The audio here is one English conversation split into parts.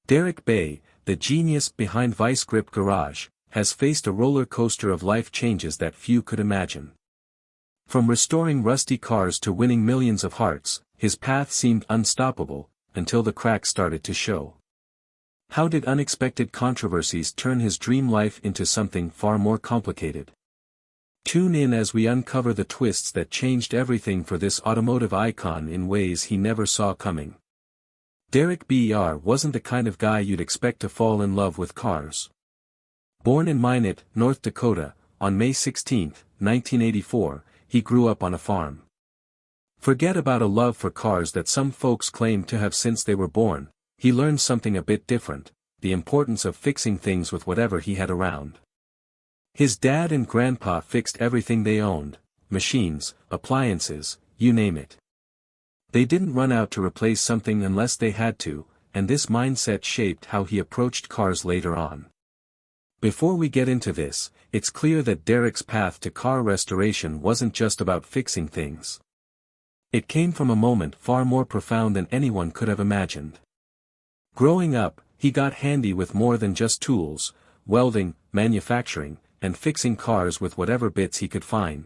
Derek Bay, the genius behind Vice Grip Garage, has faced a roller coaster of life changes that few could imagine. From restoring rusty cars to winning millions of hearts, his path seemed unstoppable, until the cracks started to show. How did unexpected controversies turn his dream life into something far more complicated? Tune in as we uncover the twists that changed everything for this automotive icon in ways he never saw coming. Derek Bieri wasn't the kind of guy you'd expect to fall in love with cars. Born in Minot, North Dakota, on May 16, 1984, he grew up on a farm. Forget about a love for cars that some folks claim to have since they were born. He learned something a bit different, the importance of fixing things with whatever he had around. His dad and grandpa fixed everything they owned, machines, appliances, you name it. They didn't run out to replace something unless they had to, and this mindset shaped how he approached cars later on. Before we get into this, it's clear that Derek's path to car restoration wasn't just about fixing things. It came from a moment far more profound than anyone could have imagined. Growing up, he got handy with more than just tools, welding, manufacturing, and fixing cars with whatever bits he could find.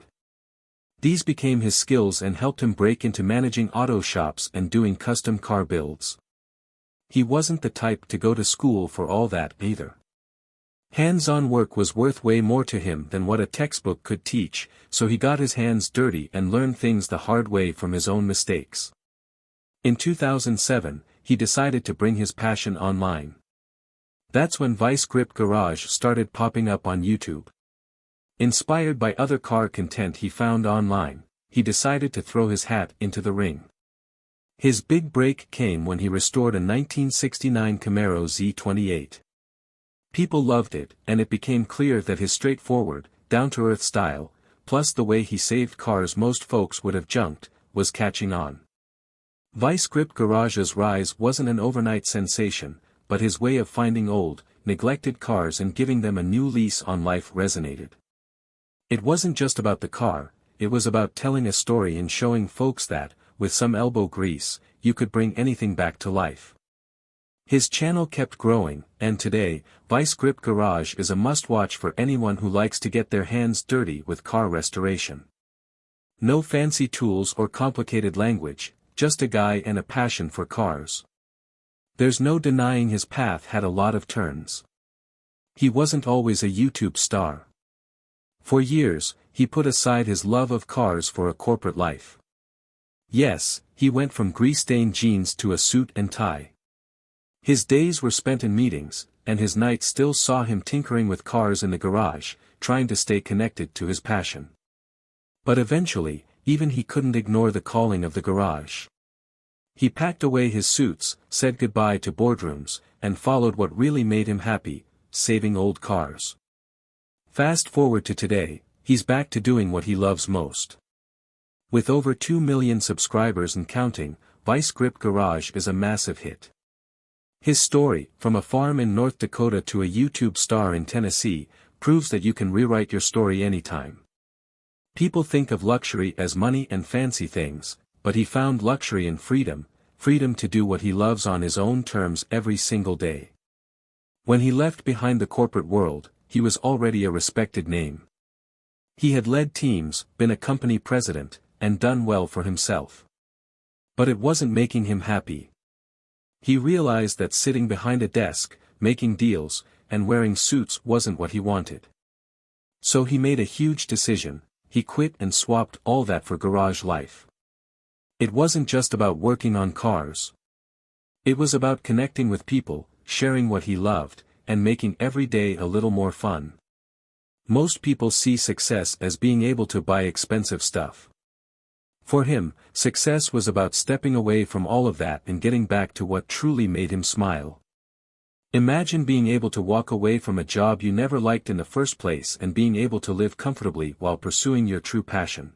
These became his skills and helped him break into managing auto shops and doing custom car builds. He wasn't the type to go to school for all that either. Hands-on work was worth way more to him than what a textbook could teach, so he got his hands dirty and learned things the hard way from his own mistakes. In 2007, he decided to bring his passion online. That's when Vice Grip Garage started popping up on YouTube. Inspired by other car content he found online, he decided to throw his hat into the ring. His big break came when he restored a 1969 Camaro Z28. People loved it, and it became clear that his straightforward, down-to-earth style, plus the way he saved cars most folks would have junked, was catching on. Vice Grip Garage's rise wasn't an overnight sensation, but his way of finding old, neglected cars and giving them a new lease on life resonated. It wasn't just about the car, it was about telling a story and showing folks that, with some elbow grease, you could bring anything back to life. His channel kept growing, and today, Vice Grip Garage is a must-watch for anyone who likes to get their hands dirty with car restoration. No fancy tools or complicated language, just a guy and a passion for cars. There's no denying his path had a lot of turns. He wasn't always a YouTube star. For years, he put aside his love of cars for a corporate life. Yes, he went from grease-stained jeans to a suit and tie. His days were spent in meetings, and his nights still saw him tinkering with cars in the garage, trying to stay connected to his passion. But eventually, even he couldn't ignore the calling of the garage. He packed away his suits, said goodbye to boardrooms, and followed what really made him happy, saving old cars. Fast forward to today, he's back to doing what he loves most. With over 2 million subscribers and counting, Vice Grip Garage is a massive hit. His story, from a farm in North Dakota to a YouTube star in Tennessee, proves that you can rewrite your story anytime. People think of luxury as money and fancy things, but he found luxury in freedom to do what he loves on his own terms every single day. When he left behind the corporate world, he was already a respected name. He had led teams, been a company president, and done well for himself. But it wasn't making him happy. He realized that sitting behind a desk, making deals, and wearing suits wasn't what he wanted. So he made a huge decision. He quit and swapped all that for garage life. It wasn't just about working on cars. It was about connecting with people, sharing what he loved, and making every day a little more fun. Most people see success as being able to buy expensive stuff. For him, success was about stepping away from all of that and getting back to what truly made him smile. Imagine being able to walk away from a job you never liked in the first place and being able to live comfortably while pursuing your true passion.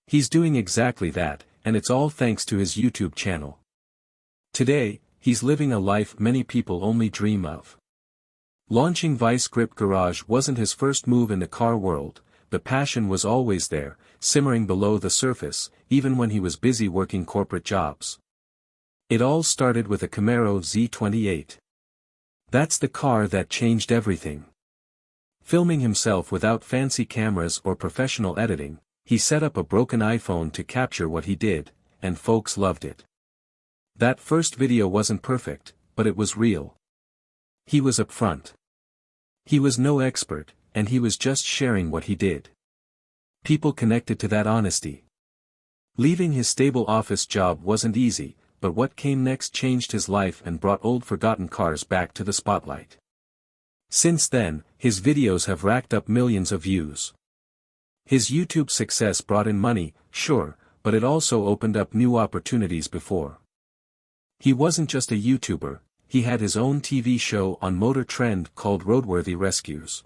He's doing exactly that, and it's all thanks to his YouTube channel. Today, he's living a life many people only dream of. Launching Vice Grip Garage wasn't his first move in the car world. The passion was always there, simmering below the surface, even when he was busy working corporate jobs. It all started with a Camaro Z28. That's the car that changed everything. Filming himself without fancy cameras or professional editing, he set up a broken iPhone to capture what he did, and folks loved it. That first video wasn't perfect, but it was real. He was upfront. He was no expert, and he was just sharing what he did. People connected to that honesty. Leaving his stable office job wasn't easy, but what came next changed his life and brought old forgotten cars back to the spotlight. Since then, his videos have racked up millions of views. His YouTube success brought in money, sure, but it also opened up new opportunities before. He wasn't just a YouTuber, he had his own TV show on Motor Trend called Roadworthy Rescues.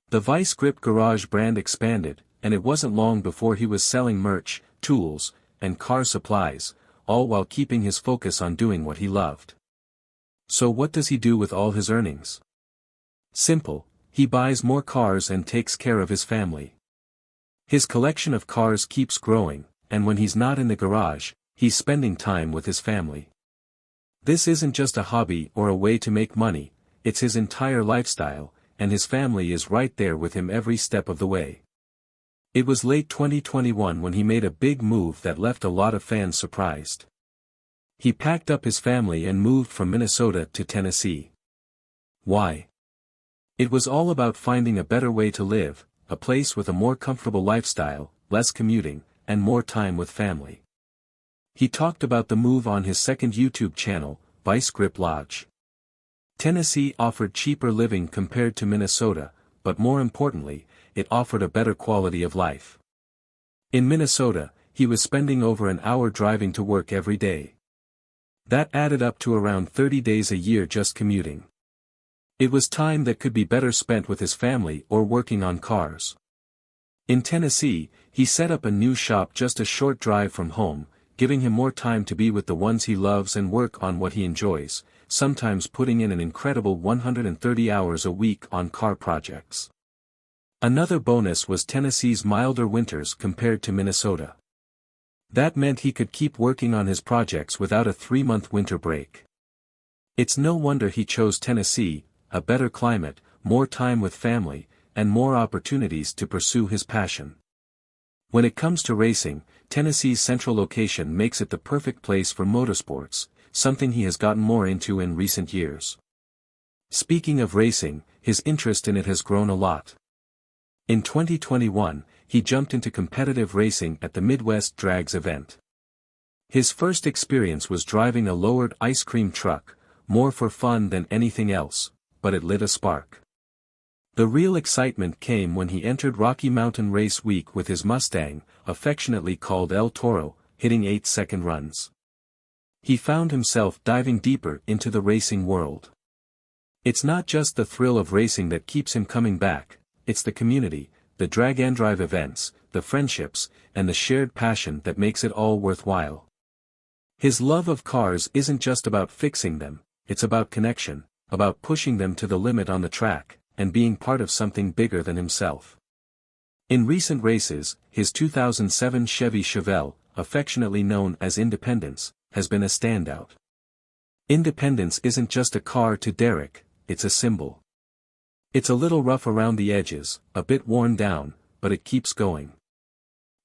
The Vice Grip Garage brand expanded, and it wasn't long before he was selling merch, tools, and car supplies, all while keeping his focus on doing what he loved. So what does he do with all his earnings? Simple, he buys more cars and takes care of his family. His collection of cars keeps growing, and when he's not in the garage, he's spending time with his family. This isn't just a hobby or a way to make money, it's his entire lifestyle, and his family is right there with him every step of the way. It was late 2021 when he made a big move that left a lot of fans surprised. He packed up his family and moved from Minnesota to Tennessee. Why? It was all about finding a better way to live, a place with a more comfortable lifestyle, less commuting, and more time with family. He talked about the move on his second YouTube channel, Vice Grip Lodge. Tennessee offered cheaper living compared to Minnesota, but more importantly, it offered a better quality of life. In Minnesota, he was spending over an hour driving to work every day. That added up to around 30 days a year just commuting. It was time that could be better spent with his family or working on cars. In Tennessee, he set up a new shop just a short drive from home, giving him more time to be with the ones he loves and work on what he enjoys, sometimes putting in an incredible 130 hours a week on car projects. Another bonus was Tennessee's milder winters compared to Minnesota. That meant he could keep working on his projects without a 3-month winter break. It's no wonder he chose Tennessee, a better climate, more time with family, and more opportunities to pursue his passion. When it comes to racing, Tennessee's central location makes it the perfect place for motorsports, something he has gotten more into in recent years. Speaking of racing, his interest in it has grown a lot. In 2021, he jumped into competitive racing at the Midwest Drags event. His first experience was driving a lowered ice cream truck, more for fun than anything else, but it lit a spark. The real excitement came when he entered Rocky Mountain Race Week with his Mustang, affectionately called El Toro, hitting 8-second runs. He found himself diving deeper into the racing world. It's not just the thrill of racing that keeps him coming back, it's the community, the drag and drive events, the friendships, and the shared passion that makes it all worthwhile. His love of cars isn't just about fixing them, it's about connection, about pushing them to the limit on the track, and being part of something bigger than himself. In recent races, his 2007 Chevy Chevelle, affectionately known as Independence, has been a standout. Independence isn't just a car to Derek, it's a symbol. It's a little rough around the edges, a bit worn down, but it keeps going.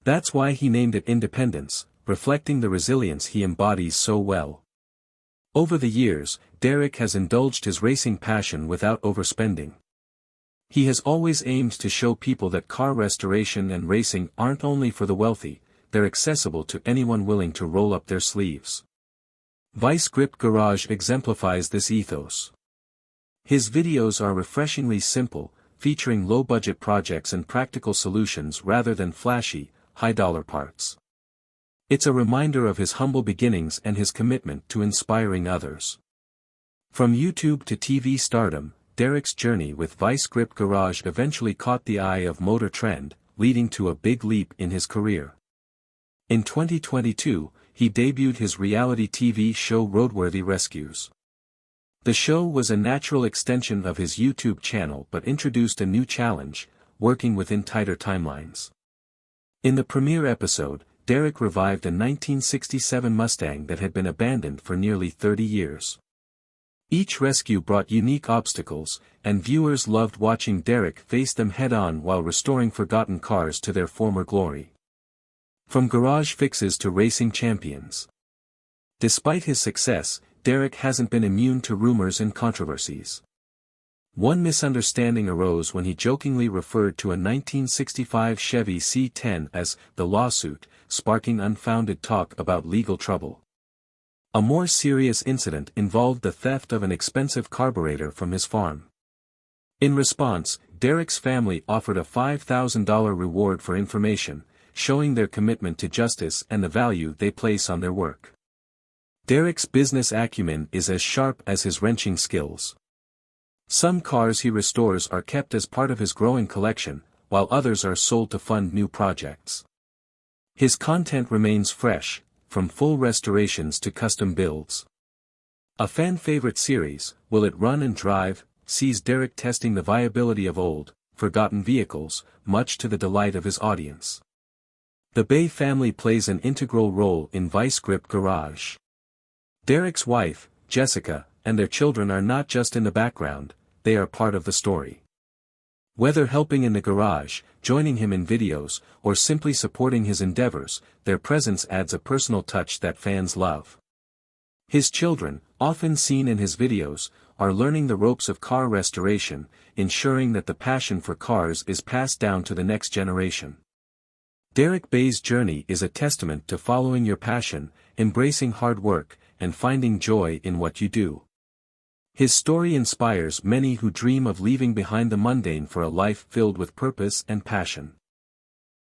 That's why he named it Independence, reflecting the resilience he embodies so well. Over the years, Derek has indulged his racing passion without overspending. He has always aimed to show people that car restoration and racing aren't only for the wealthy, they're accessible to anyone willing to roll up their sleeves. Vice Grip Garage exemplifies this ethos. His videos are refreshingly simple, featuring low-budget projects and practical solutions rather than flashy, high-dollar parts. It's a reminder of his humble beginnings and his commitment to inspiring others. From YouTube to TV stardom, Derek's journey with Vice Grip Garage eventually caught the eye of Motor Trend, leading to a big leap in his career. In 2022, he debuted his reality TV show Roadworthy Rescues. The show was a natural extension of his YouTube channel but introduced a new challenge, working within tighter timelines. In the premiere episode, Derek revived a 1967 Mustang that had been abandoned for nearly 30 years. Each rescue brought unique obstacles, and viewers loved watching Derek face them head-on while restoring forgotten cars to their former glory. From garage fixes to racing champions. Despite his success, Derek hasn't been immune to rumors and controversies. One misunderstanding arose when he jokingly referred to a 1965 Chevy C10 as the lawsuit, sparking unfounded talk about legal trouble. A more serious incident involved the theft of an expensive carburetor from his farm. In response, Derek's family offered a $5,000 reward for information, showing their commitment to justice and the value they place on their work. Derek's business acumen is as sharp as his wrenching skills. Some cars he restores are kept as part of his growing collection, while others are sold to fund new projects. His content remains fresh, from full restorations to custom builds. A fan-favorite series, Will It Run and Drive, sees Derek testing the viability of old, forgotten vehicles, much to the delight of his audience. The Bay family plays an integral role in Vice Grip Garage. Derek's wife, Jessica, and their children are not just in the background, they are part of the story. Whether helping in the garage, joining him in videos, or simply supporting his endeavors, their presence adds a personal touch that fans love. His children, often seen in his videos, are learning the ropes of car restoration, ensuring that the passion for cars is passed down to the next generation. Derek Bay's journey is a testament to following your passion, embracing hard work, and finding joy in what you do. His story inspires many who dream of leaving behind the mundane for a life filled with purpose and passion.